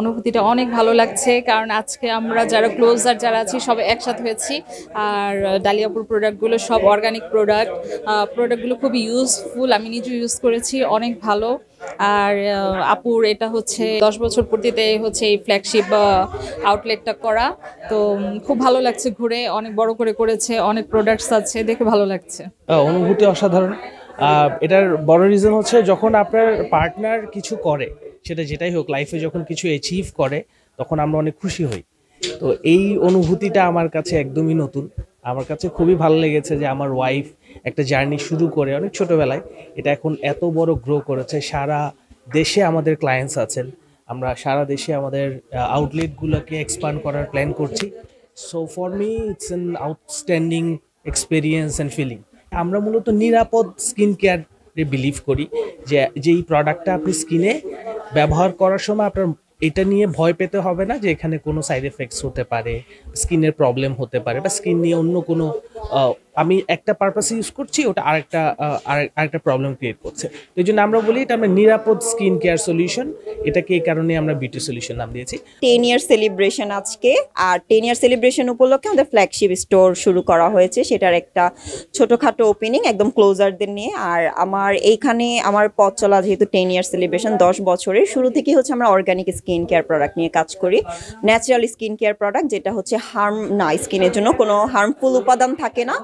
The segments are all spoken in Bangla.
অনুভূতিটা অনেক ভালো লাগছে, কারণ আজকে আমরা যারা ক্লোজার যারা আছি সবাই একসাথে হয়েছি। আর ডালিয়াপুর প্রোডাক্টগুলো সব অর্গানিক প্রোডাক্টগুলো খুবই ইউজফুল, আমি নিজে ইউজ করেছি, অনেক ভালো। আর আপুর এটা হচ্ছে 10 বছর পূর্তিতে হচ্ছে এই ফ্ল্যাগশিপ আউটলেটটা করা। তো খুব ভালো লাগছে, ঘুরে অনেক বড় করে করেছে, অনেক প্রোডাক্টস আছে, দেখে ভালো লাগছে। অনুভূতি অসাধারণ। এটার বড় রিজন হচ্ছে যখন আপনার পার্টনার কিছু করে, সেটা যেটাই হোক, লাইফে যখন কিছু অ্যাচিভ করে তখন আমরা অনেক খুশি হই। তো এই অনুভূতিটা আমার কাছে একদমই নতুন। আমার কাছে খুবই ভালো লেগেছে যে আমার ওয়াইফ একটা জার্নি শুরু করে অনেক ছোটবেলায়, এটা এখন এত বড় গ্রো করেছে। সারা দেশে আমাদের ক্লায়েন্টস আছেন, আমরা সারা দেশে আমাদের আউটলেটগুলোকে এক্সপান্ড করার প্ল্যান করছি। So for me it's an outstanding experience and feeling. আমরা মূলত নিরাপদ স্কিন কেয়ারে বিলিভ করি, যে যেই প্রোডাক্টটা আপনি স্কিনে ব্যবহার করার সময় আপনার এটা নিয়ে ভয় পেতে হবে না যে এখানে কোনো সাইড এফেক্টস হতে পারে, স্কিনের প্রবলেম হতে পারে, বা স্কিন নিয়ে অন্য কোনো আমি একটা পারপাসে ইউজ করছি, ওটা আরেকটা প্রবলেম ক্রিয়েট করছে। তো এই জন্য আমরা বলি এটা আমরা নিরাপদ স্কিন কেয়ার সলিউশন। এটাকে এই কারণে আমরা বিউটি সলিউশন নাম দিয়েছি। 10 ইয়ার সেলিব্রেশন আজকে, আর 10 ইয়ার সেলিব্রেশন উপলক্ষে আমাদের ফ্ল্যাগশিপ স্টোর শুরু করা হয়েছে, সেটার একটা ছোটখাটো ওপেনিং একদম ক্লোজারদের নিয়ে। আর আমার এইখানে আমার পথ চলা যেহেতু 10 ইয়ার সেলিব্রেশন, 10 বছরের শুরু থেকেই হচ্ছে আমরা অর্গানিক স্কিন কেয়ার প্রোডাক্ট নিয়ে কাজ করি। ন্যাচারাল স্কিন কেয়ার প্রোডাক্ট, যেটা হচ্ছে হার্ম না, স্কিনের জন্য কোনো হার্মফুল উপাদান থাকে না।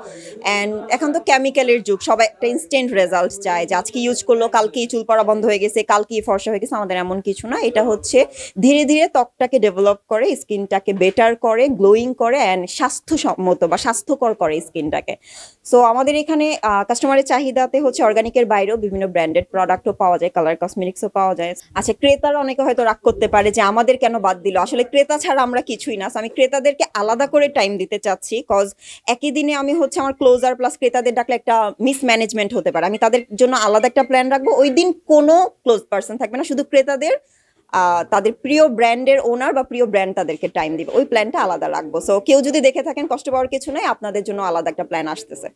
অ্যান্ড এখন তো কেমিক্যালের যুগ, সবাই একটা ইনস্ট্যান্ট রেজাল্ট চায়, যে আজকে ইউজ করলো কালকেই চুল পড়া বন্ধ হয়ে গেছে, কালকেই ফর্সা হয়ে গেছে। আমাদের এমন কিছু না, এটা হচ্ছে ধীরে ধীরে ত্বকটাকে ডেভেলপ করে, স্কিনটাকে বেটার করে, গ্লোয়িং করে, অ্যান্ড স্বাস্থ্যসম্মত বা স্বাস্থ্যকর করে স্কিনটাকে। সো আমাদের এখানে কাস্টমারের চাহিদাতে হচ্ছে অর্গানিকের বাইরেও বিভিন্ন ব্র্যান্ডেড প্রোডাক্টও পাওয়া যায়, কালার কসমেটিক্সও পাওয়া যায়। আচ্ছা, ক্রেতারা অনেকে হয়তো রাগ করতে পারে যে আমাদের কেন বাদ দিল, আসলে ক্রেতা ছাড়া আমরা কিছুই না। আমি ক্রেতাদেরকে আলাদা করে টাইম দিতে চাচ্ছি, কজ একই দিনে আমি হচ্ছে আমার ক্লোজার প্লাস ক্রেতাদের ডাকলে একটা মিসম্যানেজমেন্ট হতে পারে। আমি তাদের জন্য আলাদা একটা প্ল্যান রাখবো, ওই দিন কোনো ক্লোজ পার্সন থাকবে না, শুধু ক্রেতাদের তাদের প্রিয় ব্র্যান্ডের ওনার বা প্রিয় ব্র্যান্ড তাদেরকে টাইম দিবে, ওই প্ল্যানটা আলাদা রাখবো। সো কেউ যদি দেখে থাকেন, কষ্ট পাওয়ার কিছু নাই, আপনাদের জন্য আলাদা একটা প্ল্যান আসতেছে।